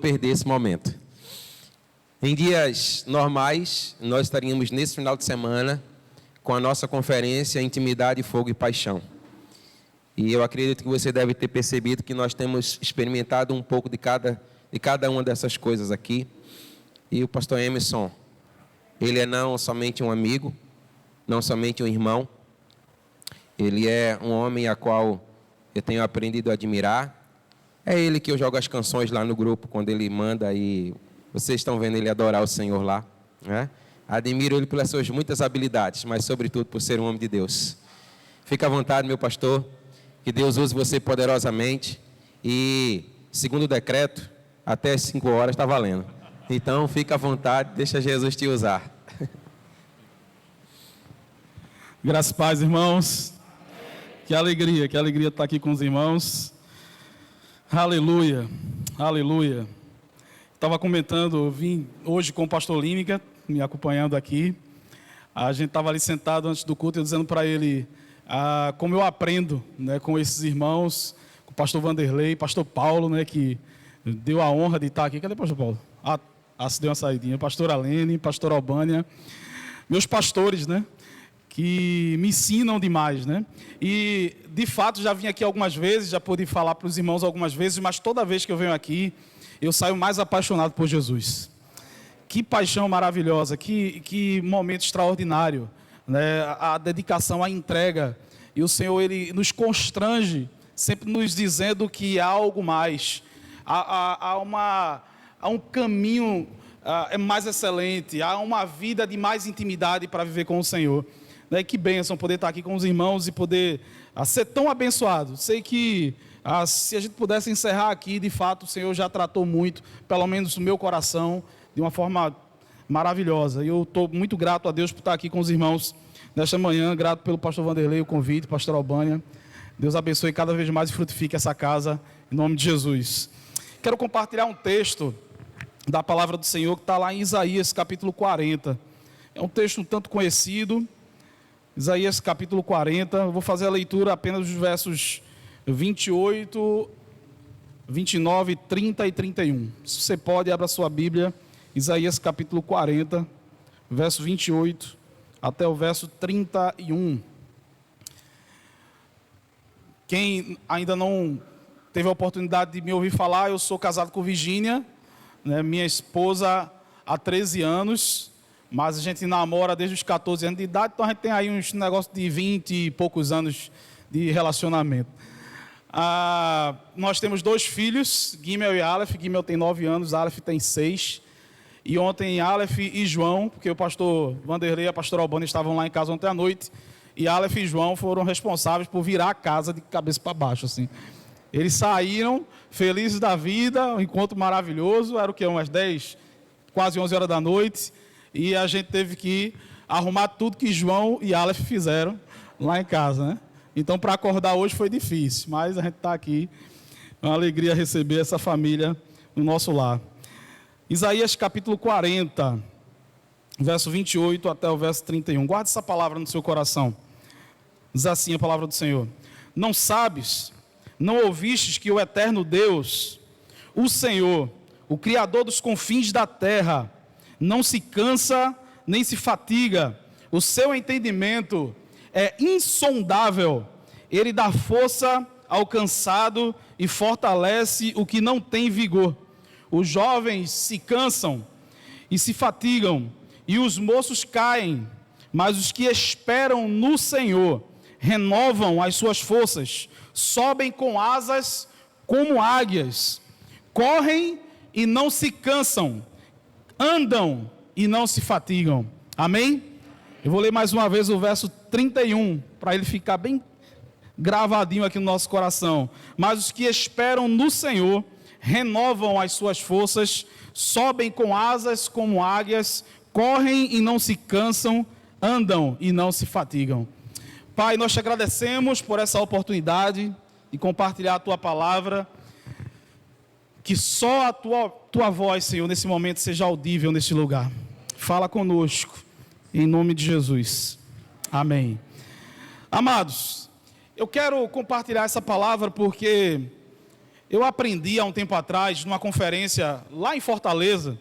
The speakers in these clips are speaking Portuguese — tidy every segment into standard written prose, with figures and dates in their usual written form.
perder esse momento. Em dias normais, nós estaríamos nesse final de semana com a nossa conferência Intimidade, Fogo e Paixão. E eu acredito que você deve ter percebido que nós temos experimentado um pouco de cada uma dessas coisas aqui. E o pastor Emerson, ele é não somente um amigo, não somente um irmão, ele é um homem a qual eu tenho aprendido a admirar. É ele que eu jogo as canções lá no grupo, quando ele manda, e vocês estão vendo ele adorar o Senhor lá, né? Admiro ele pelas suas muitas habilidades, mas sobretudo por ser um homem de Deus. Fica à vontade, meu pastor, que Deus use você poderosamente, e segundo o decreto, até as 5 horas está valendo. Então fica à vontade, deixa Jesus te usar. Graças e paz, irmãos. Que alegria estar aqui com os irmãos. Aleluia, aleluia. Estava comentando, eu vim hoje com o pastor Límica, me acompanhando aqui. A gente estava ali sentado antes do culto, eu dizendo para ele como eu aprendo, né, com esses irmãos, com o pastor Vanderlei, pastor Paulo, né, que deu a honra de estar aqui. Cadê o pastor Paulo? Se deu uma saidinha. Pastor Alene, pastor Albânia, meus pastores, né, que me ensinam demais, né? E, de fato, já vim aqui algumas vezes, já pude falar para os irmãos algumas vezes, mas toda vez que eu venho aqui, eu saio mais apaixonado por Jesus. Que paixão maravilhosa, que momento extraordinário, né? A dedicação, a entrega. E o Senhor, Ele nos constrange, sempre nos dizendo que há algo mais. Há um caminho mais excelente, há uma vida de mais intimidade para viver com o Senhor. Que bênção poder estar aqui com os irmãos e poder ser tão abençoado. Sei que se a gente pudesse encerrar aqui, de fato, o Senhor já tratou muito, pelo menos no meu coração, de uma forma maravilhosa. E eu estou muito grato a Deus por estar aqui com os irmãos nesta manhã, grato pelo pastor Vanderlei, o convite, pastor Albânia. Deus abençoe cada vez mais e frutifique essa casa, em nome de Jesus. Quero compartilhar um texto da palavra do Senhor que está lá em Isaías, capítulo 40. É um texto um tanto conhecido. Isaías capítulo 40, eu vou fazer a leitura apenas dos versos 28, 29, 30 e 31. Se você pode, abra sua Bíblia, Isaías capítulo 40, verso 28 até o verso 31. Quem ainda não teve a oportunidade de me ouvir falar, eu sou casado com Virgínia, né, minha esposa há 13 anos, mas a gente namora desde os 14 anos de idade, então a gente tem aí uns negócios de 20 e poucos anos de relacionamento. Nós temos 2 filhos, Gimel e Aleph. Gimel tem 9 anos, Aleph tem 6. E ontem Aleph e João, porque o pastor Vanderlei e a pastora Albânia estavam lá em casa ontem à noite, e Aleph e João foram responsáveis por virar a casa de cabeça para baixo, assim. Eles saíram felizes da vida, um encontro maravilhoso, era o que, umas 10, quase 11 horas da noite, e a gente teve que arrumar tudo que João e Aleph fizeram lá em casa, né? Então, para acordar hoje foi difícil, mas a gente está aqui, é uma alegria receber essa família no nosso lar. Isaías capítulo 40, verso 28 até o verso 31. Guarde essa palavra no seu coração. Diz assim a palavra do Senhor: Não sabes, não ouvistes que o eterno Deus, o Senhor, o Criador dos confins da terra, não se cansa nem se fatiga, o seu entendimento é insondável, ele dá força ao cansado e fortalece o que não tem vigor. Os jovens se cansam e se fatigam, e os moços caem, mas os que esperam no Senhor renovam as suas forças, sobem com asas como águias, correm e não se cansam, andam e não se fatigam. Amém? Eu vou ler mais uma vez o verso 31, para ele ficar bem gravadinho aqui no nosso coração. Mas os que esperam no Senhor renovam as suas forças, sobem com asas como águias, correm e não se cansam, andam e não se fatigam. Pai, nós te agradecemos por essa oportunidade de compartilhar a Tua palavra, que só a tua voz, Senhor, nesse momento seja audível neste lugar. Fala conosco, em nome de Jesus. Amém. Amados, eu quero compartilhar essa palavra porque Eu aprendi há um tempo atrás, numa conferência lá em Fortaleza,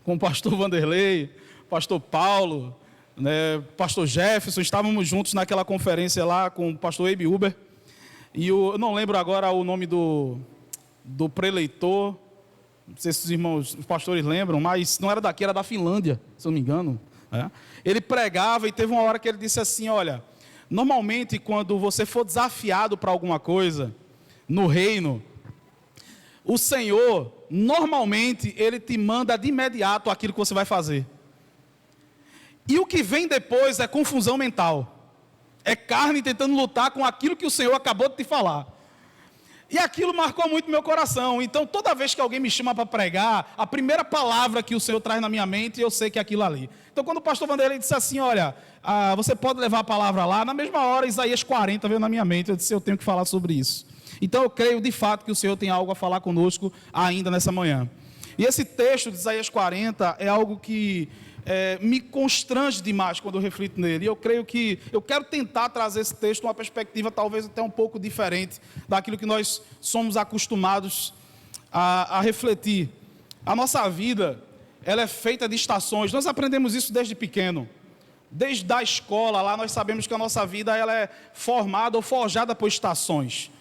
com o pastor Vanderlei, pastor Paulo, né, pastor Jefferson, estávamos juntos naquela conferência lá com o pastor Eibe Uber, e eu não lembro agora o nome do preleitor, não sei se os irmãos, os pastores lembram, mas não era daqui, era da Finlândia, se eu não me engano. Né? Ele pregava e teve uma hora que ele disse assim, olha, normalmente quando você for desafiado para alguma coisa no reino, o Senhor, normalmente, Ele te manda de imediato aquilo que você vai fazer. E o que vem depois é confusão mental. É carne tentando lutar com aquilo que o Senhor acabou de te falar. E aquilo marcou muito meu coração. Então, toda vez que alguém me chama para pregar, a primeira palavra que o Senhor traz na minha mente, eu sei que é aquilo ali. Então, quando o pastor Vanderlei disse assim, olha, você pode levar a palavra lá, na mesma hora, Isaías 40 veio na minha mente, eu disse, eu tenho que falar sobre isso. Então, eu creio de fato que o Senhor tem algo a falar conosco ainda nessa manhã. E esse texto de Isaías 40 é algo que me constrange demais quando eu reflito nele. E eu creio que eu quero tentar trazer esse texto uma perspectiva talvez até um pouco diferente daquilo que nós somos acostumados a refletir. A nossa vida, ela é feita de estações. Nós aprendemos isso desde pequeno. Desde a escola, lá nós sabemos que a nossa vida ela é formada ou forjada por estações.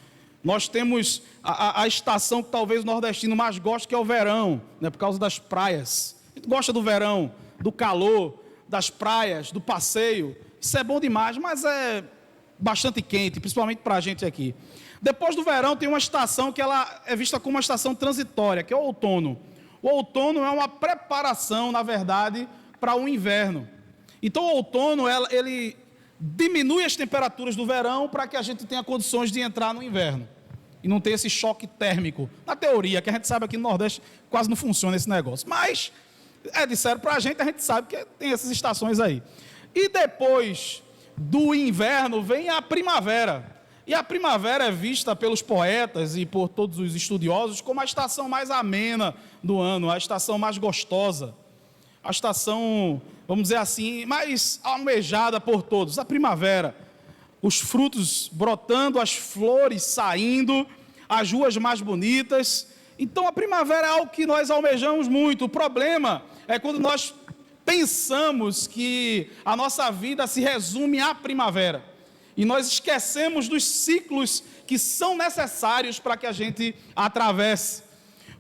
Nós temos a estação que talvez o nordestino mais goste, que é o verão, né, por causa das praias. A gente gosta do verão, do calor, das praias, do passeio. Isso é bom demais, mas é bastante quente, principalmente para a gente aqui. Depois do verão tem uma estação que ela é vista como uma estação transitória, que é o outono. O outono é uma preparação, na verdade, para o inverno. Então o outono, ele diminui as temperaturas do verão para que a gente tenha condições de entrar no inverno. E não ter esse choque térmico. Na teoria, que a gente sabe aqui no Nordeste, quase não funciona esse negócio. Mas, disseram para a gente sabe que tem essas estações aí. E depois do inverno vem a primavera. E a primavera é vista pelos poetas e por todos os estudiosos como a estação mais amena do ano, a estação mais gostosa. A estação, vamos dizer assim, mais almejada por todos. A primavera. Os frutos brotando, as flores saindo, as ruas mais bonitas. Então a primavera é algo que nós almejamos muito. O problema é quando nós pensamos que a nossa vida se resume à primavera. E nós esquecemos dos ciclos que são necessários para que a gente atravesse.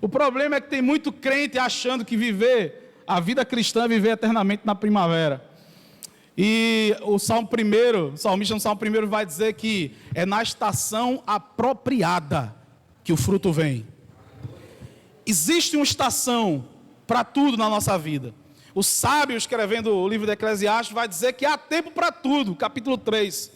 O problema é que tem muito crente achando que viver a vida cristã é viver eternamente na primavera. E o salmista no Salmo 1 vai dizer que é na estação apropriada que o fruto vem. Existe uma estação para tudo na nossa vida. O sábio, escrevendo o livro de Eclesiastes, vai dizer que há tempo para tudo, capítulo 3.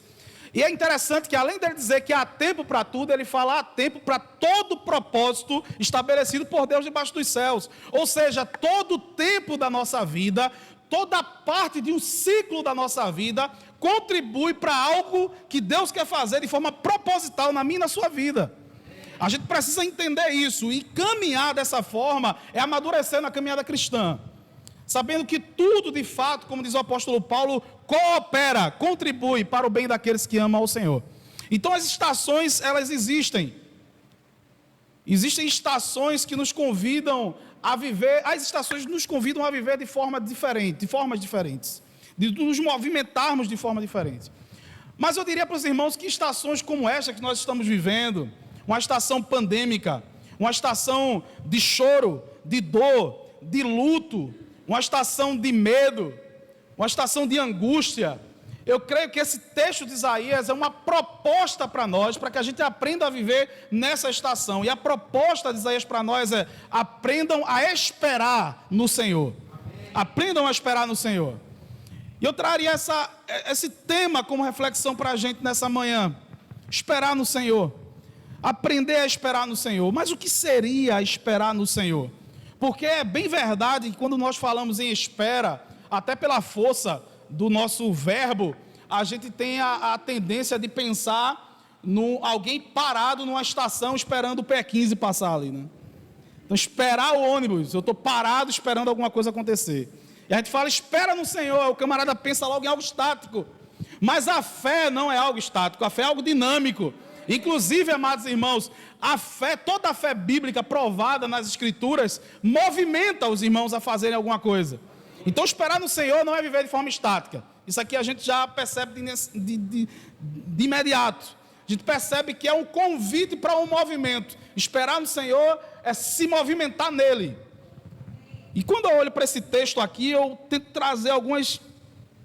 E é interessante que além dele dizer que há tempo para tudo, ele fala há tempo para todo propósito estabelecido por Deus debaixo dos céus. Ou seja, todo o tempo da nossa vida, toda parte de um ciclo da nossa vida contribui para algo que Deus quer fazer de forma proposital na minha e na sua vida. A gente precisa entender isso e caminhar dessa forma é amadurecer na caminhada cristã. Sabendo que tudo de fato, como diz o apóstolo Paulo, coopera, contribui para o bem daqueles que amam ao Senhor. Então as estações, elas existem. Existem estações que nos convidam a viver, as estações nos convidam a viver de formas diferentes, de nos movimentarmos de forma diferente. Mas eu diria para os irmãos que estações como esta que nós estamos vivendo, uma estação pandêmica, uma estação de choro, de dor, de luto, uma estação de medo, uma estação de angústia, eu creio que esse texto de Isaías é uma proposta para nós, para que a gente aprenda a viver nessa estação. E a proposta de Isaías para nós é: aprendam a esperar no Senhor. Aprendam a esperar no Senhor. E eu traria esse tema como reflexão para a gente nessa manhã. Esperar no Senhor. Aprender a esperar no Senhor. Mas o que seria esperar no Senhor? Porque é bem verdade que quando nós falamos em espera, até pela força do nosso verbo, a gente tem a tendência de pensar alguém parado numa estação esperando o P15 passar ali, né? Então, esperar o ônibus, eu estou parado esperando alguma coisa acontecer. E a gente fala, espera no Senhor, o camarada pensa logo em algo estático. Mas a fé não é algo estático, a fé é algo dinâmico. Inclusive, amados irmãos, a fé, toda a fé bíblica provada nas Escrituras, movimenta os irmãos a fazerem alguma coisa. Então, esperar no Senhor não é viver de forma estática. Isso aqui a gente já percebe de imediato. A gente percebe que é um convite para um movimento. Esperar no Senhor é se movimentar nele. E quando eu olho para esse texto aqui, eu tento trazer algumas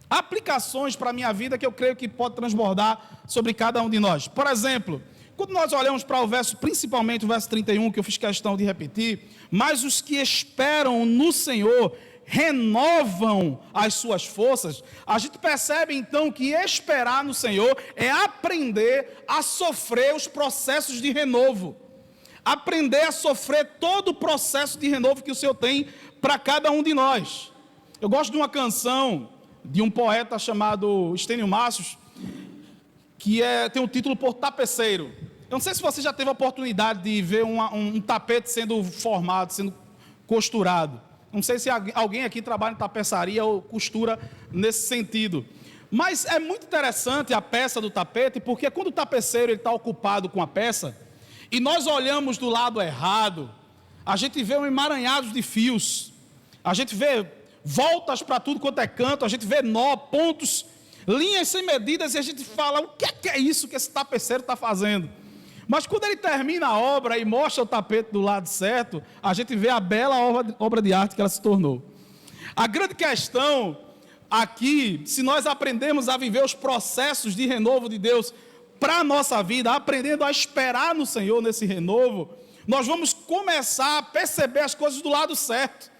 aplicações para a minha vida que eu creio que pode transbordar sobre cada um de nós. Por exemplo, quando nós olhamos para o verso, principalmente o verso 31, que eu fiz questão de repetir, mas os que esperam no Senhor renovam as suas forças, a gente percebe então que esperar no Senhor é aprender a sofrer os processos de renovo, aprender a sofrer todo o processo de renovo que o Senhor tem para cada um de nós. Eu gosto de uma canção de um poeta chamado Estênio Macios, que tem o título por Tapeceiro. Eu não sei se você já teve a oportunidade de ver um tapete sendo formado, sendo costurado. Não sei se alguém aqui trabalha em tapeçaria ou costura nesse sentido. Mas é muito interessante a peça do tapete, porque quando o tapeceiro está ocupado com a peça, e nós olhamos do lado errado, a gente vê um emaranhado de fios, a gente vê voltas para tudo quanto é canto, a gente vê nó, pontos, linhas sem medidas, e a gente fala, o que é isso que esse tapeceiro está fazendo? Mas quando ele termina a obra e mostra o tapete do lado certo, a gente vê a bela obra de arte que ela se tornou. A grande questão aqui, se nós aprendemos a viver os processos de renovo de Deus para a nossa vida, aprendendo a esperar no Senhor nesse renovo, nós vamos começar a perceber as coisas do lado certo.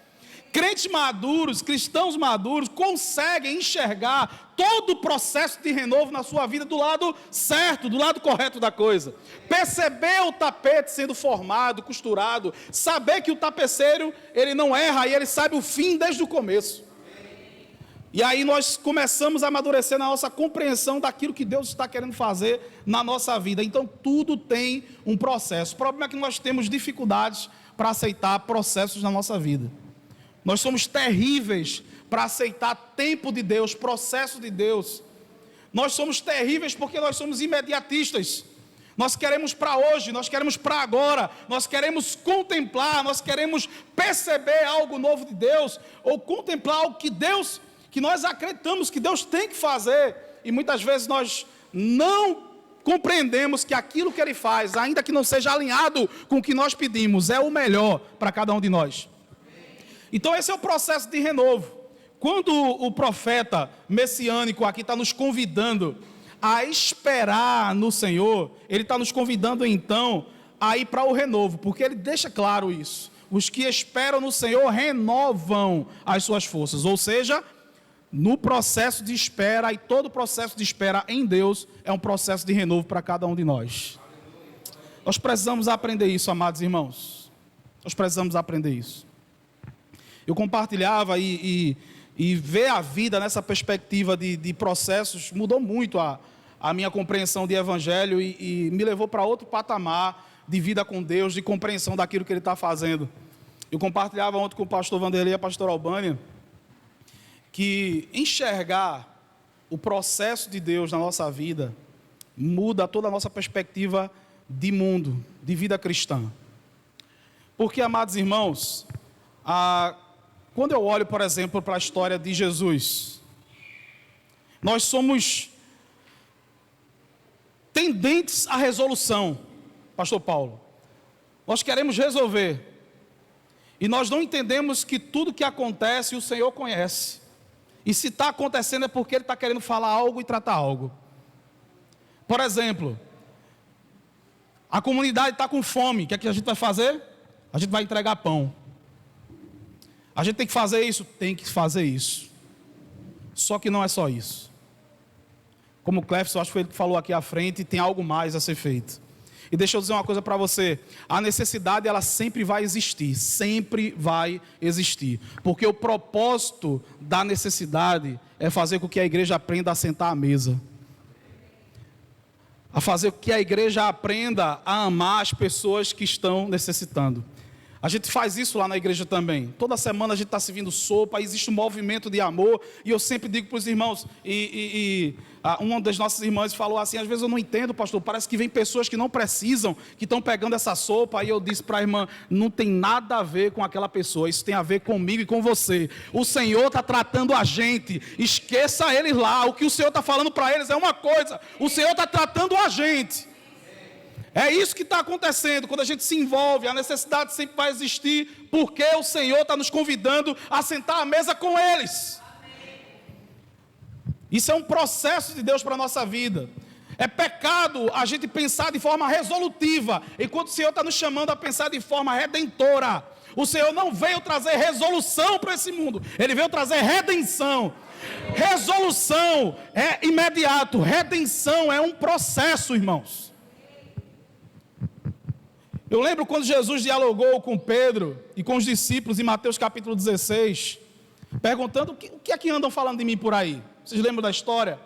Crentes maduros, cristãos maduros, conseguem enxergar todo o processo de renovo na sua vida do lado certo, do lado correto da coisa. Perceber o tapete sendo formado, costurado, saber que o tapeceiro, ele não erra e ele sabe o fim desde o começo. E aí nós começamos a amadurecer na nossa compreensão daquilo que Deus está querendo fazer na nossa vida. Então tudo tem um processo. O problema é que nós temos dificuldades para aceitar processos na nossa vida. Nós somos terríveis para aceitar tempo de Deus, processo de Deus. Nós somos terríveis porque nós somos imediatistas. Nós queremos para hoje, nós queremos para agora, nós queremos contemplar, nós queremos perceber algo novo de Deus, ou contemplar algo que nós acreditamos que Deus tem que fazer, e muitas vezes nós não compreendemos que aquilo que Ele faz, ainda que não seja alinhado com o que nós pedimos, é o melhor para cada um de nós. Então esse é o processo de renovo. Quando o profeta messiânico aqui está nos convidando a esperar no Senhor, ele está nos convidando então a ir para o renovo, porque ele deixa claro isso. Os que esperam no Senhor renovam as suas forças, ou seja, no processo de espera, e todo processo de espera em Deus é um processo de renovo para cada um de nós. Nós precisamos aprender isso, amados irmãos. Nós precisamos aprender isso. Eu compartilhava e ver a vida nessa perspectiva de processos mudou muito a minha compreensão de evangelho e me levou para outro patamar de vida com Deus, de compreensão daquilo que Ele está fazendo. Eu compartilhava ontem com o pastor Vanderlei e a pastora Albânia que enxergar o processo de Deus na nossa vida muda toda a nossa perspectiva de mundo, de vida cristã. Porque, amados irmãos, quando eu olho, por exemplo, para a história de Jesus, nós somos tendentes à resolução, pastor Paulo. Nós queremos resolver. E nós não entendemos que tudo que acontece o Senhor conhece. E se está acontecendo é porque Ele está querendo falar algo e tratar algo. Por exemplo, a comunidade está com fome. O que é que a gente vai fazer? A gente vai entregar pão. A gente tem que fazer isso? Tem que fazer isso. Só que não é só isso. Como o Clefson, acho que ele falou aqui à frente, tem algo mais a ser feito. E deixa eu dizer uma coisa para você. A necessidade, ela sempre vai existir. Sempre vai existir. Porque o propósito da necessidade é fazer com que a igreja aprenda a sentar à mesa. A fazer com que a igreja aprenda a amar as pessoas que estão necessitando. A gente faz isso lá na igreja também. Toda semana a gente está servindo sopa, existe um movimento de amor. E eu sempre digo para os irmãos, uma das nossas irmãs falou assim, às vezes eu não entendo, pastor, parece que vem pessoas que não precisam, que estão pegando essa sopa. Aí eu disse para a irmã, não tem nada a ver com aquela pessoa, isso tem a ver comigo e com você. O Senhor está tratando a gente, esqueça eles lá, o que o Senhor está falando para eles é uma coisa, o Senhor está tratando a gente. É isso que está acontecendo, quando a gente se envolve, a necessidade sempre vai existir, porque o Senhor está nos convidando a sentar à mesa com eles. Isso é um processo de Deus para a nossa vida. É pecado a gente pensar de forma resolutiva, enquanto o Senhor está nos chamando a pensar de forma redentora. O Senhor não veio trazer resolução para esse mundo, Ele veio trazer redenção. Resolução é imediato, redenção é um processo, irmãos. Eu lembro quando Jesus dialogou com Pedro e com os discípulos em Mateus capítulo 16, perguntando o que é que andam falando de mim por aí. Vocês lembram da história?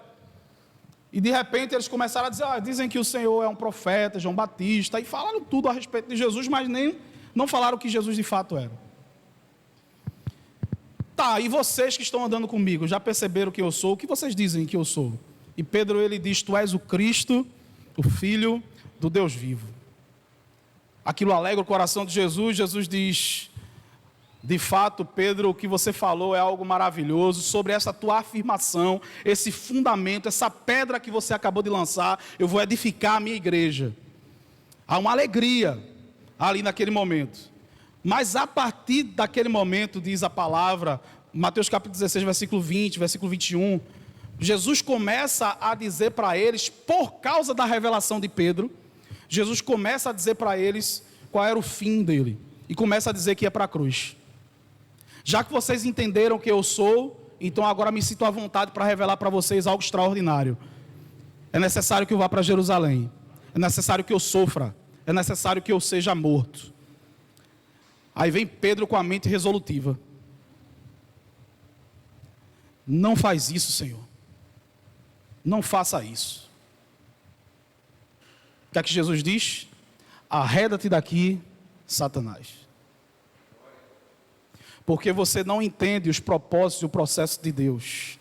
E de repente eles começaram a dizer, dizem que o Senhor é um profeta, João Batista, e falaram tudo a respeito de Jesus, mas não falaram o que Jesus de fato era. Tá, e vocês que estão andando comigo, já perceberam que eu sou? O que vocês dizem que eu sou? E Pedro, ele diz, tu és o Cristo, o Filho do Deus vivo. Aquilo alegra o coração de Jesus. Jesus diz, de fato, Pedro, o que você falou é algo maravilhoso. Sobre essa tua afirmação, esse fundamento, essa pedra que você acabou de lançar, eu vou edificar a minha igreja. Há uma alegria ali naquele momento. Mas a partir daquele momento, diz a palavra, Mateus capítulo 16, versículo 20, versículo 21, Jesus começa a dizer para eles, por causa da revelação de Pedro, Jesus começa a dizer para eles qual era o fim dele. E começa a dizer que ia para a cruz. Já que vocês entenderam que eu sou, então agora me sinto à vontade para revelar para vocês algo extraordinário. É necessário que eu vá para Jerusalém. É necessário que eu sofra. É necessário que eu seja morto. Aí vem Pedro com a mente resolutiva. Não faz isso, Senhor. Não faça isso. O que é que Jesus diz? Arreda-te daqui, Satanás. Porque você não entende os propósitos e o processo de Deus.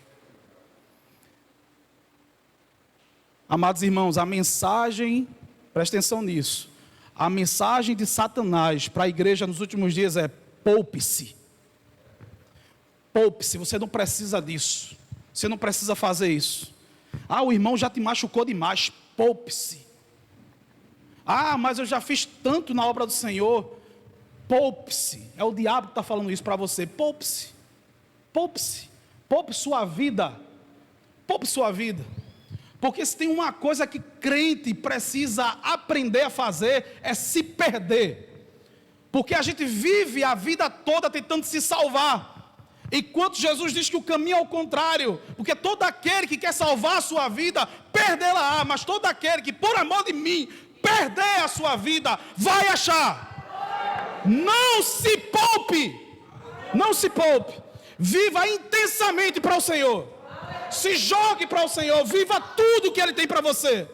Amados irmãos, a mensagem, presta atenção nisso, a mensagem de Satanás para a igreja nos últimos dias é: poupe-se. Poupe-se, você não precisa disso. Você não precisa fazer isso. O irmão já te machucou demais, poupe-se. Mas eu já fiz tanto na obra do Senhor. Poupe-se. É o diabo que está falando isso para você. Poupe-se. Poupe-se. Poupe sua vida. Poupe sua vida. Porque se tem uma coisa que crente precisa aprender a fazer, é se perder. Porque a gente vive a vida toda tentando se salvar. Enquanto Jesus diz que o caminho é o contrário. Porque todo aquele que quer salvar a sua vida, perdê-la-á. Mas todo aquele que por amor de mim perder a sua vida, vai achar. Não se poupe. Não se poupe. Viva intensamente para o Senhor. Se jogue para o Senhor. Viva tudo que Ele tem para você.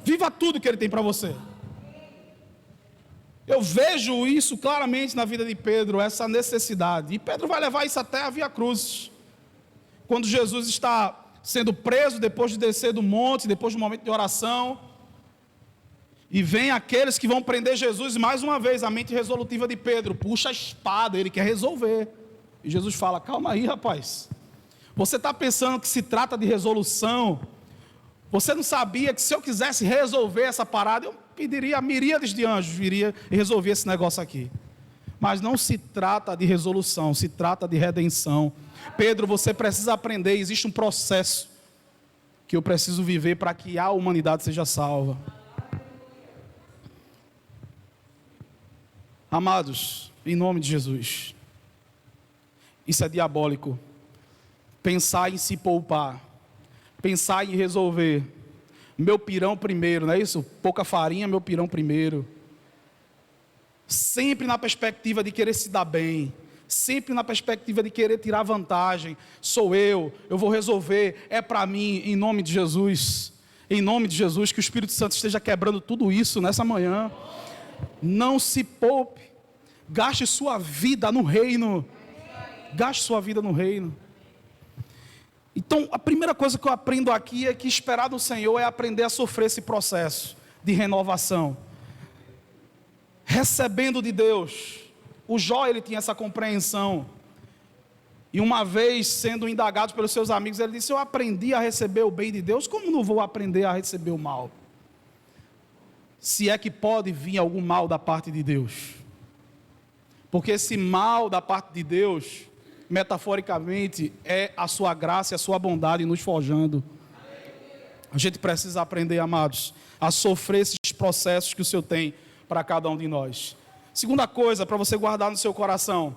Viva tudo que Ele tem para você. Eu vejo isso claramente na vida de Pedro, essa necessidade. E Pedro vai levar isso até a Via Cruz. Quando Jesus está sendo preso, depois de descer do monte, depois do momento de oração, e vem aqueles que vão prender Jesus, e mais uma vez a mente resolutiva de Pedro puxa a espada, ele quer resolver. E Jesus fala: calma aí, rapaz. Você está pensando que se trata de resolução? Você não sabia que se eu quisesse resolver essa parada, eu pediria a miríades de anjos, viria e resolver esse negócio aqui. Mas não se trata de resolução, se trata de redenção. Pedro, você precisa aprender, existe um processo que eu preciso viver para que a humanidade seja salva. Amados, em nome de Jesus, isso é diabólico. Pensar em se poupar, pensar em resolver, meu pirão primeiro, não é isso? Pouca farinha, meu pirão primeiro. Sempre na perspectiva de querer se dar bem, sempre na perspectiva de querer tirar vantagem. Sou eu vou resolver, é para mim, em nome de Jesus. Em nome de Jesus, que o Espírito Santo esteja quebrando tudo isso nessa manhã. Não se poupe. Gaste sua vida no reino. Gaste sua vida no reino. Então, a primeira coisa que eu aprendo aqui é que esperar no Senhor é aprender a sofrer esse processo de renovação. Recebendo de Deus. O Jó, ele tinha essa compreensão. E uma vez, sendo indagado pelos seus amigos, ele disse: eu aprendi a receber o bem de Deus, como não vou aprender a receber o mal? Se é que pode vir algum mal da parte de Deus. Porque esse mal da parte de Deus, metaforicamente, é a sua graça e a sua bondade nos forjando. A gente precisa aprender, amados, a sofrer esses processos que o Senhor tem para cada um de nós. Segunda coisa, para você guardar no seu coração: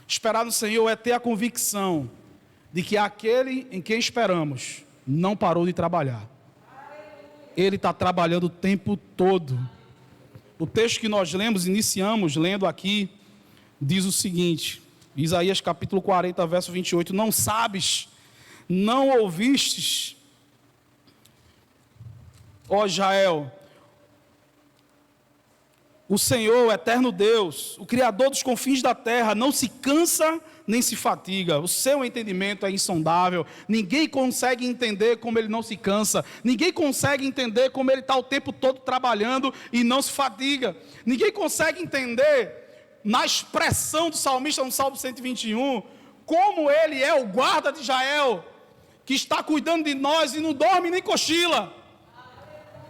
esperar no Senhor é ter a convicção de que aquele em quem esperamos não parou de trabalhar. Ele está trabalhando o tempo todo. O texto que nós lemos, iniciamos lendo aqui, diz o seguinte, Isaías capítulo 40, verso 28, não sabes, não ouvistes, ó Israel, o Senhor, o eterno Deus, o Criador dos confins da terra, não se cansa nem se fatiga. O seu entendimento é insondável. Ninguém consegue entender como ele não se cansa. Ninguém consegue entender como ele está o tempo todo trabalhando e não se fatiga. Ninguém consegue entender, na expressão do salmista no Salmo 121, como ele é o guarda de Israel, que está cuidando de nós e não dorme nem cochila.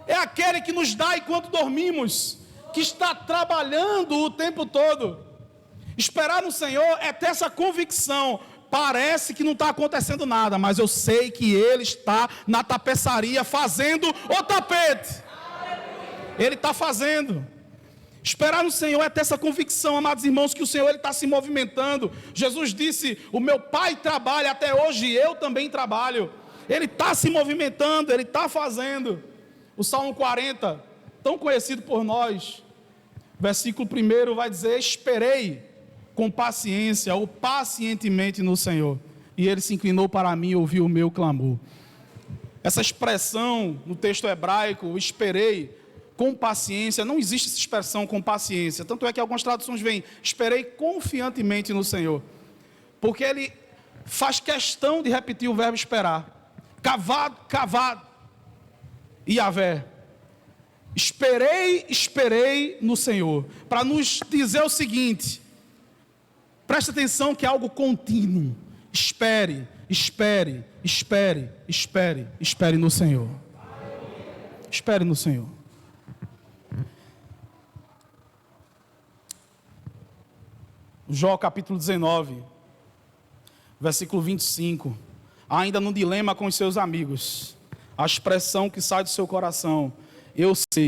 É aquele que nos dá enquanto dormimos, que está trabalhando o tempo todo. Esperar no Senhor é ter essa convicção. Parece que não está acontecendo nada, mas eu sei que Ele está na tapeçaria fazendo o tapete. Ele está fazendo. Esperar no Senhor é ter essa convicção, amados irmãos, que o Senhor Ele está se movimentando. Jesus disse: o meu Pai trabalha, até hoje eu também trabalho. Ele está se movimentando, Ele está fazendo. O Salmo 40, tão conhecido por nós, versículo 1 vai dizer: esperei com paciência ou pacientemente no Senhor, e Ele se inclinou para mim e ouviu o meu clamor. Essa expressão no texto hebraico, esperei com paciência, não existe essa expressão com paciência, tanto é que algumas traduções vêm, esperei confiantemente no Senhor, porque Ele faz questão de repetir o verbo esperar, cavado, Yahvé. Esperei no Senhor, para nos dizer o seguinte: preste atenção que é algo contínuo. Espere no Senhor. Espere no Senhor. Jó capítulo 19, versículo 25. Ainda no dilema com os seus amigos, a expressão que sai do seu coração: eu sei.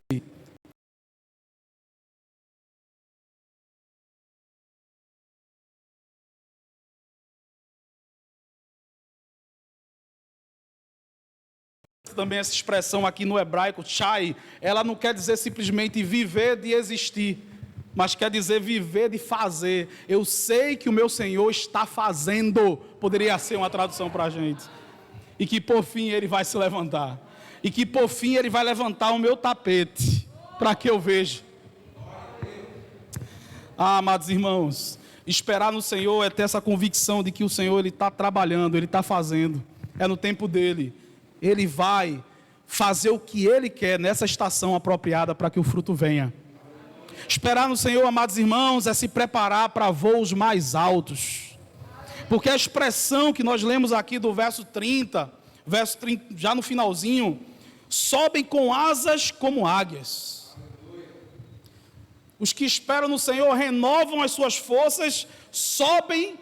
Também essa expressão aqui no hebraico, chai, ela não quer dizer simplesmente viver de existir, mas quer dizer viver de fazer. Eu sei que o meu Senhor está fazendo, poderia ser uma tradução para a gente, e que por fim Ele vai se levantar, e que por fim Ele vai levantar o meu tapete, para que eu veja. Amados irmãos, esperar no Senhor é ter essa convicção de que o Senhor Ele está trabalhando, Ele está fazendo, é no tempo dEle. Ele vai fazer o que Ele quer nessa estação apropriada para que o fruto venha. Esperar no Senhor, amados irmãos, é se preparar para voos mais altos. Porque a expressão que nós lemos aqui do verso 30, já no finalzinho, sobem com asas como águias. Os que esperam no Senhor renovam as suas forças, sobem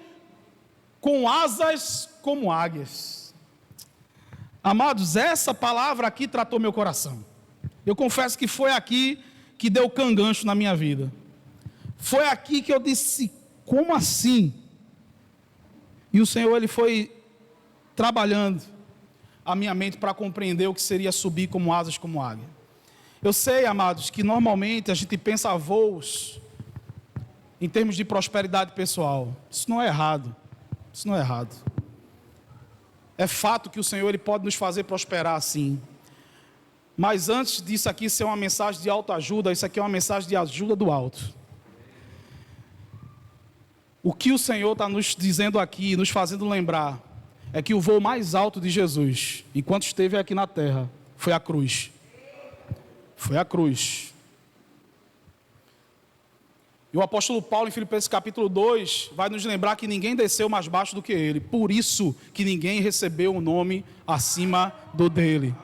com asas como águias. Amados, essa palavra aqui tratou meu coração. Eu confesso que foi aqui que deu cangancho na minha vida. Foi aqui que eu disse: como assim? E o Senhor, Ele foi trabalhando a minha mente para compreender o que seria subir como asas como águia. Eu sei, amados, que normalmente a gente pensa voos em termos de prosperidade pessoal. Isso não é errado. Isso não é errado. É fato que o Senhor Ele pode nos fazer prosperar sim. Mas antes disso aqui ser uma mensagem de autoajuda, isso aqui é uma mensagem de ajuda do alto. O que o Senhor está nos dizendo aqui, nos fazendo lembrar, é que o voo mais alto de Jesus, enquanto esteve aqui na terra, foi a cruz. Foi a cruz. E o apóstolo Paulo, em Filipenses capítulo 2, vai nos lembrar que ninguém desceu mais baixo do que ele. Por isso que ninguém recebeu um nome acima do dele.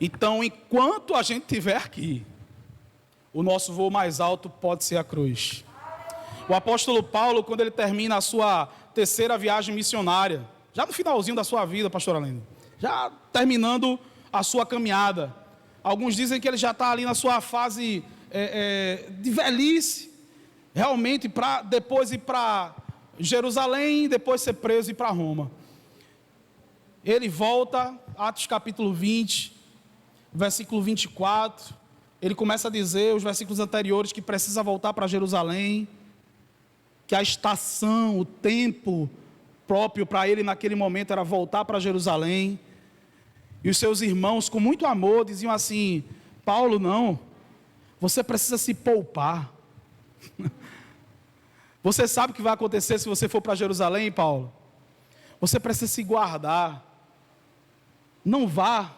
Então, enquanto a gente estiver aqui, o nosso voo mais alto pode ser a cruz. O apóstolo Paulo, quando ele termina a sua terceira viagem missionária, já no finalzinho da sua vida, pastor Alendo, já terminando a sua caminhada. Alguns dizem que ele já está ali na sua fase de velhice, realmente, para depois ir para Jerusalém, depois ser preso e ir para Roma. Ele volta, Atos capítulo 20, versículo 24, ele começa a dizer, os versículos anteriores, que precisa voltar para Jerusalém, que a estação, o tempo próprio para ele naquele momento era voltar para Jerusalém. E os seus irmãos, com muito amor, diziam assim: Paulo, não, você precisa se poupar. Você sabe o que vai acontecer se você for para Jerusalém, Paulo? Você precisa se guardar. Não vá.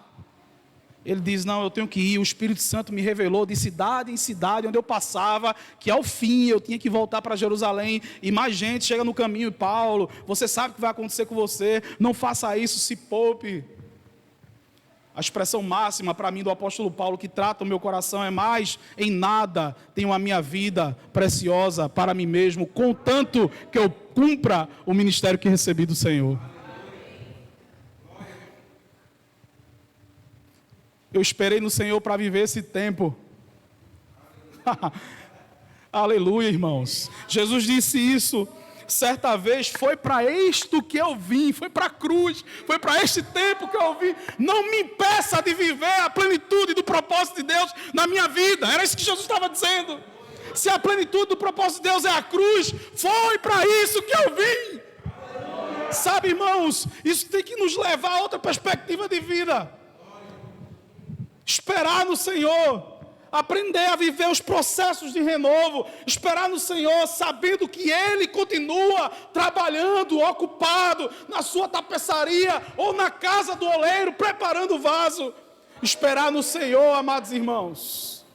Ele diz: não, eu tenho que ir. O Espírito Santo me revelou de cidade em cidade onde eu passava, que ao fim eu tinha que voltar para Jerusalém. E mais gente chega no caminho. Paulo, você sabe o que vai acontecer com você. Não faça isso, se poupe. A expressão máxima para mim do apóstolo Paulo, que trata o meu coração, é: mais em nada tenho a minha vida preciosa para mim mesmo, contanto que eu cumpra o ministério que recebi do Senhor. Eu esperei no Senhor para viver esse tempo. Aleluia, irmãos. Jesus disse isso certa vez: foi para isto que eu vim, foi para a cruz, foi para este tempo que eu vim. Não me impeça de viver a plenitude do propósito de Deus na minha vida. Era isso que Jesus estava dizendo. Se a plenitude do propósito de Deus é a cruz, foi para isso que eu vim. Sabe, irmãos, isso tem que nos levar a outra perspectiva de vida. Esperar no Senhor, aprender a viver os processos de renovo, esperar no Senhor, sabendo que Ele continua trabalhando, ocupado na sua tapeçaria ou na casa do oleiro, preparando o vaso. Esperar no Senhor, amados irmãos,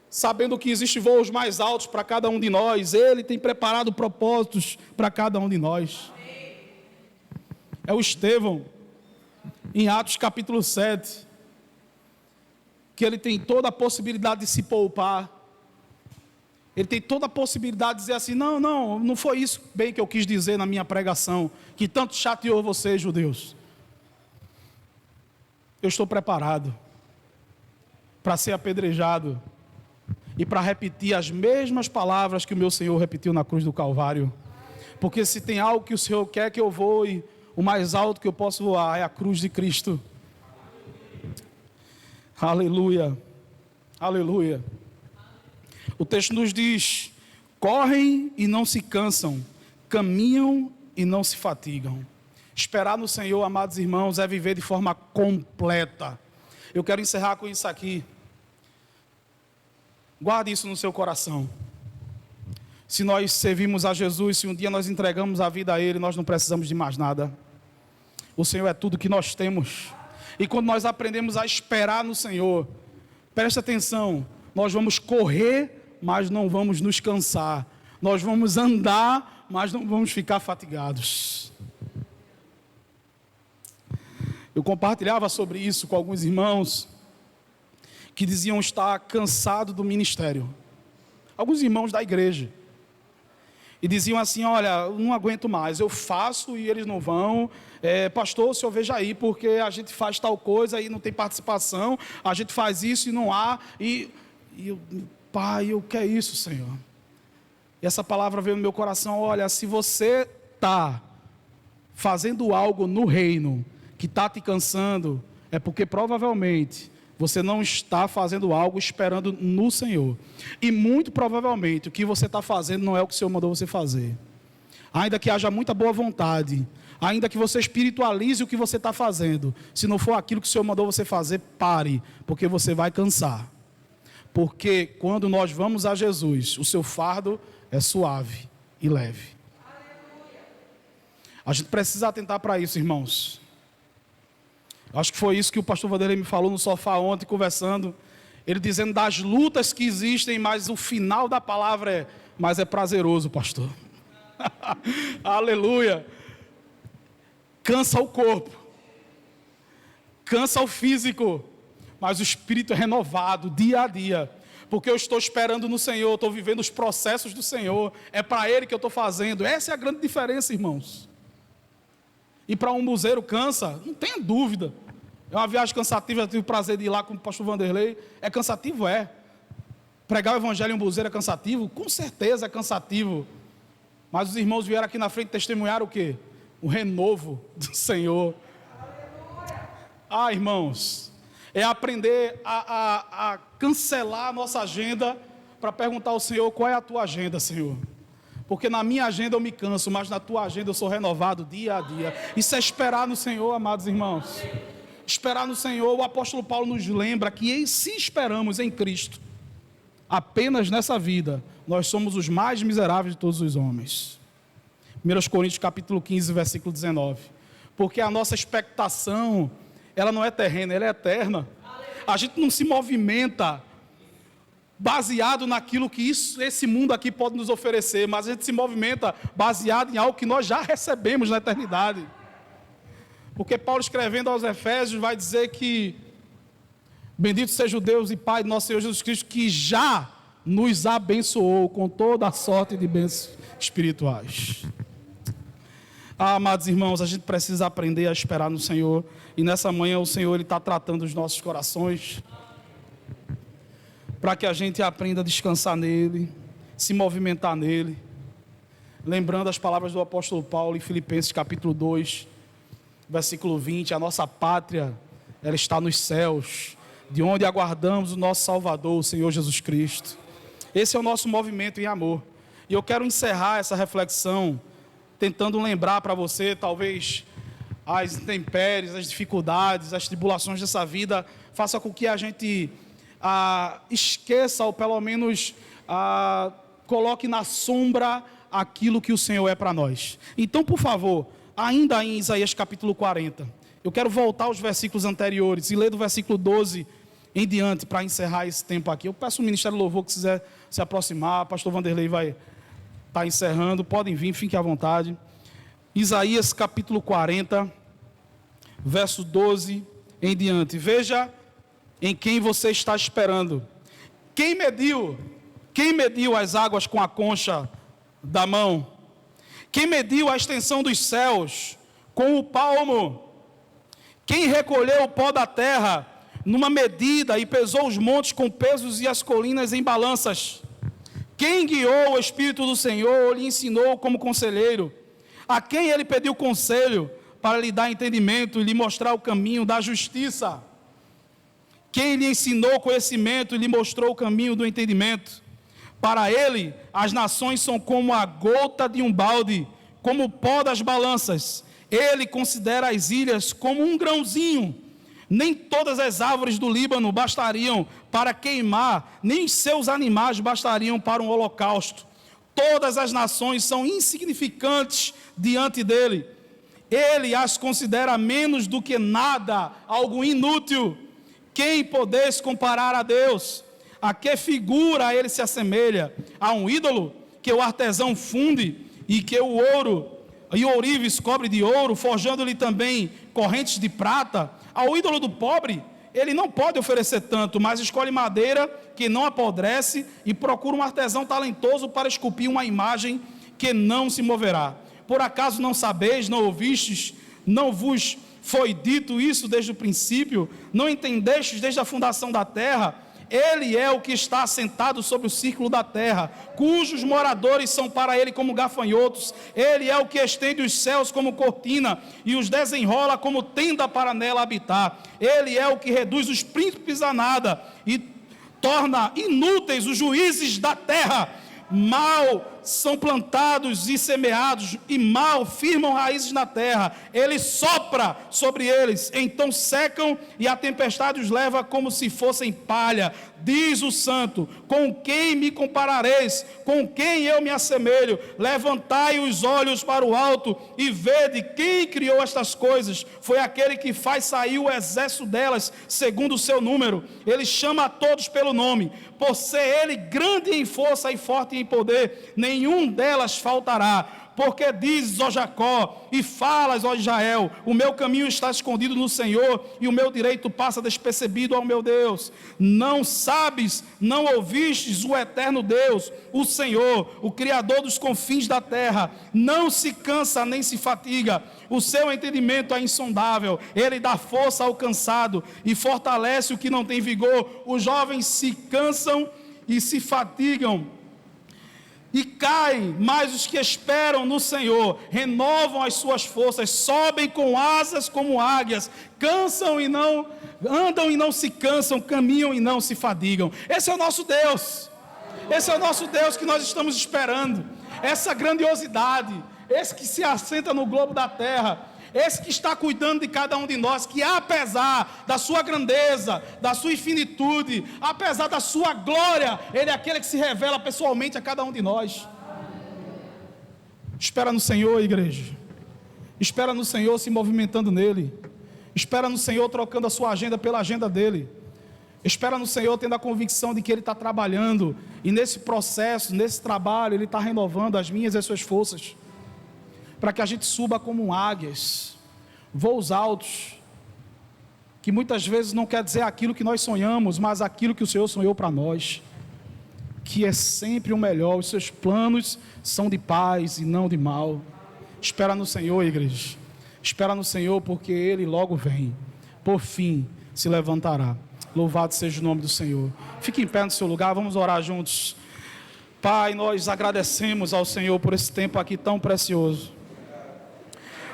sabendo que existem voos mais altos para cada um de nós. Ele tem preparado propósitos para cada um de nós. É o Estevão, em Atos capítulo 7, que ele tem toda a possibilidade de se poupar. Ele tem toda a possibilidade de dizer assim: não foi isso bem que eu quis dizer na minha pregação, que tanto chateou vocês, judeus. Eu estou preparado para ser apedrejado e para repetir as mesmas palavras que o meu Senhor repetiu na cruz do Calvário. Porque se tem algo que o Senhor quer que eu voe, o mais alto que eu posso voar é a cruz de Cristo. Aleluia, aleluia. O texto nos diz: correm e não se cansam, caminham e não se fatigam. Esperar no Senhor, amados irmãos, é viver de forma completa. Eu quero encerrar com isso aqui. Guarde isso no seu coração. Se nós servimos a Jesus, se um dia nós entregamos a vida a Ele, nós não precisamos de mais nada. O Senhor é tudo que nós temos. E quando nós aprendemos a esperar no Senhor, preste atenção, nós vamos correr, mas não vamos nos cansar. Nós vamos andar, mas não vamos ficar fatigados. Eu compartilhava sobre isso com alguns irmãos que diziam estar cansados do ministério. Alguns irmãos da igreja. E diziam assim: olha, eu não aguento mais, eu faço e eles não vão. Pastor, o senhor veja aí, porque a gente faz tal coisa e não tem participação, a gente faz isso e não há. E eu, Pai, o que é isso, Senhor? E essa palavra veio no meu coração: olha, se você está fazendo algo no reino que está te cansando, é porque provavelmente você não está fazendo algo esperando no Senhor. E muito provavelmente o que você está fazendo não é o que o Senhor mandou você fazer. Ainda que haja muita boa vontade, ainda que você espiritualize o que você está fazendo, se não for aquilo que o Senhor mandou você fazer, pare, porque você vai cansar. Porque quando nós vamos a Jesus, o seu fardo é suave e leve. A gente precisa atentar para isso, irmãos. Acho que foi isso que o pastor Vanderlei me falou no sofá ontem, conversando. Ele dizendo das lutas que existem, mas o final da palavra é: mas é prazeroso, pastor. Aleluia. Cansa o corpo, cansa o físico, mas o espírito é renovado dia a dia. Porque eu estou esperando no Senhor, estou vivendo os processos do Senhor. É para Ele que eu estou fazendo. Essa é a grande diferença, irmãos. E para um buzeiro cansa, não tenha dúvida. É uma viagem cansativa, eu tive o prazer de ir lá com o pastor Vanderlei. É cansativo, é. Pregar o evangelho em um buzeiro é cansativo? Com certeza é cansativo. Mas os irmãos vieram aqui na frente testemunhar o quê? O renovo do Senhor. Ah, irmãos, é aprender a cancelar a nossa agenda para perguntar ao Senhor: qual é a tua agenda, Senhor? Porque na minha agenda eu me canso, mas na tua agenda eu sou renovado dia a dia. Isso é esperar no Senhor, amados irmãos. Esperar no Senhor. O apóstolo Paulo nos lembra que se esperamos em Cristo, apenas nessa vida, nós somos os mais miseráveis de todos os homens. 1 Coríntios capítulo 15, versículo 19. Porque a nossa expectação, ela não é terrena, ela é eterna. A gente não se movimenta baseado naquilo que esse mundo aqui pode nos oferecer, mas a gente se movimenta baseado em algo que nós já recebemos na eternidade. Porque Paulo, escrevendo aos Efésios, vai dizer que bendito seja o Deus e Pai de nosso Senhor Jesus Cristo, que já nos abençoou com toda a sorte de bênçãos espirituais. Ah, amados irmãos, a gente precisa aprender a esperar no Senhor. E nessa manhã o Senhor está tratando os nossos corações, para que a gente aprenda a descansar nele, se movimentar nele. Lembrando as palavras do apóstolo Paulo em Filipenses capítulo 2, versículo 20, a nossa pátria, ela está nos céus, de onde aguardamos o nosso Salvador, o Senhor Jesus Cristo. Esse é o nosso movimento em amor. E eu quero encerrar essa reflexão tentando lembrar para você, talvez as intempéries, as dificuldades, as tribulações dessa vida façam com que a gente esqueça, ou pelo menos coloque na sombra aquilo que o Senhor é para nós. Então, por favor, ainda em Isaías capítulo 40, eu quero voltar aos versículos anteriores e ler do versículo 12 em diante para encerrar esse tempo aqui. Eu peço o Ministério do Louvor que quiser se aproximar, pastor Vanderlei vai estar encerrando, podem vir, fiquem à vontade. Isaías capítulo 40, verso 12 em diante. Veja em quem você está esperando. Quem mediu as águas com a concha da mão? Quem mediu a extensão dos céus com o palmo? Quem recolheu o pó da terra numa medida e pesou os montes com pesos e as colinas em balanças? Quem guiou o Espírito do Senhor, lhe ensinou como conselheiro? A quem ele pediu conselho para lhe dar entendimento e lhe mostrar o caminho da justiça? Quem lhe ensinou conhecimento e lhe mostrou o caminho do entendimento? Para ele, as nações são como a gota de um balde, como o pó das balanças. Ele considera as ilhas como um grãozinho. Nem todas as árvores do Líbano bastariam para queimar, nem seus animais bastariam para um holocausto. Todas as nações são insignificantes diante dele. Ele as considera menos do que nada, algo inútil. Quem podeis comparar a Deus? A que figura ele se assemelha? A um ídolo que o artesão funde e que o ouro e ourives cobre de ouro, forjando-lhe também correntes de prata? Ao ídolo do pobre, ele não pode oferecer tanto, mas escolhe madeira que não apodrece e procura um artesão talentoso para esculpir uma imagem que não se moverá. Por acaso não sabeis, não ouvistes, não vos foi dito isso desde o princípio? Não entendestes desde a fundação da terra? Ele é o que está assentado sobre o círculo da terra, cujos moradores são para ele como gafanhotos. Ele é o que estende os céus como cortina e os desenrola como tenda para nela habitar. Ele é o que reduz os príncipes a nada e torna inúteis os juízes da terra. Mal são plantados e semeados, e mal firmam raízes na terra. Ele sopra sobre eles, então secam, e a tempestade os leva como se fossem palha. Diz o santo: com quem me comparareis? Com quem eu me assemelho? Levantai os olhos para o alto e vede quem criou estas coisas. Foi aquele que faz sair o exército delas, segundo o seu número. Ele chama a todos pelo nome. Por ser ele grande em força e forte em poder, nenhum delas faltará. Porque dizes, ó Jacó, e falas, ó Israel: o meu caminho está escondido no Senhor, e o meu direito passa despercebido ao meu Deus. Não sabes, não ouvistes o eterno Deus, o Senhor, o Criador dos confins da terra, não se cansa nem se fatiga, o seu entendimento é insondável, ele dá força ao cansado e fortalece o que não tem vigor. Os jovens se cansam e se fatigam, e caem, mas os que esperam no Senhor renovam as suas forças, sobem com asas como águias, andam e não se cansam, caminham e não se fadigam. Esse é o nosso Deus, esse é o nosso Deus que nós estamos esperando, essa grandiosidade, esse que se assenta no globo da terra, esse que está cuidando de cada um de nós, que apesar da sua grandeza, da sua infinitude, apesar da sua glória, ele é aquele que se revela pessoalmente a cada um de nós. Espera no Senhor, igreja. Espera no Senhor, se movimentando nele. Espera no Senhor, trocando a sua agenda pela agenda dele. Espera no Senhor, tendo a convicção de que ele está trabalhando, e nesse processo, nesse trabalho, ele está renovando as minhas e as suas forças, para que a gente suba como águias, voos altos, que muitas vezes não quer dizer aquilo que nós sonhamos, mas aquilo que o Senhor sonhou para nós, que é sempre o melhor. Os seus planos são de paz e não de mal. Espera no Senhor, igreja. Espera no Senhor, porque Ele logo vem, por fim se levantará. Louvado seja o nome do Senhor. Fique em pé no seu lugar, vamos orar juntos. Pai, nós agradecemos ao Senhor por esse tempo aqui tão precioso.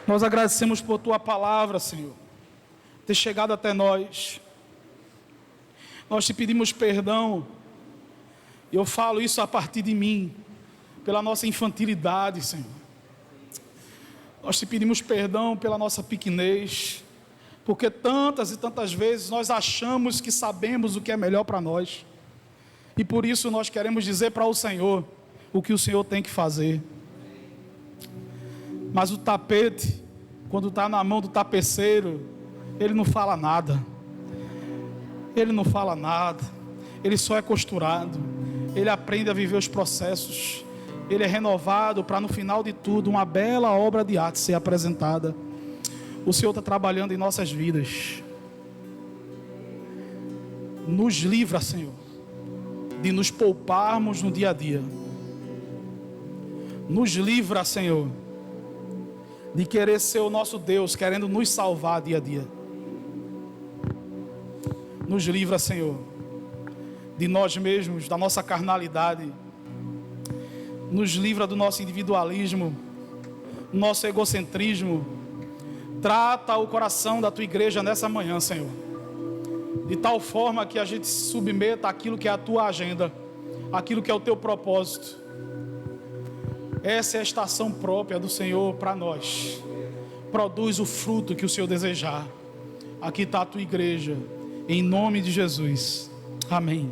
Nós agradecemos por Tua palavra, Senhor, ter chegado até nós. Nós te pedimos perdão, e eu falo isso a partir de mim, pela nossa infantilidade, Senhor. Nós te pedimos perdão pela nossa pequenez, porque tantas e tantas vezes nós achamos que sabemos o que é melhor para nós, e por isso nós queremos dizer para o Senhor o que o Senhor tem que fazer. Mas o tapete, quando está na mão do tapeceiro, ele não fala nada. Ele não fala nada. Ele só é costurado. Ele aprende a viver os processos. Ele é renovado para no final de tudo uma bela obra de arte ser apresentada. O Senhor está trabalhando em nossas vidas. Nos livra, Senhor, de nos pouparmos no dia a dia. Nos livra, Senhor, de querer ser o nosso Deus, querendo nos salvar dia a dia. Nos livra, Senhor, de nós mesmos, da nossa carnalidade. Nos livra do nosso individualismo, nosso egocentrismo. Trata o coração da Tua igreja nessa manhã, Senhor, de tal forma que a gente se submeta àquilo que é a Tua agenda, àquilo que é o Teu propósito. Essa é a estação própria do Senhor para nós. Produz o fruto que o Senhor desejar. Aqui está a Tua igreja, em nome de Jesus. Amém.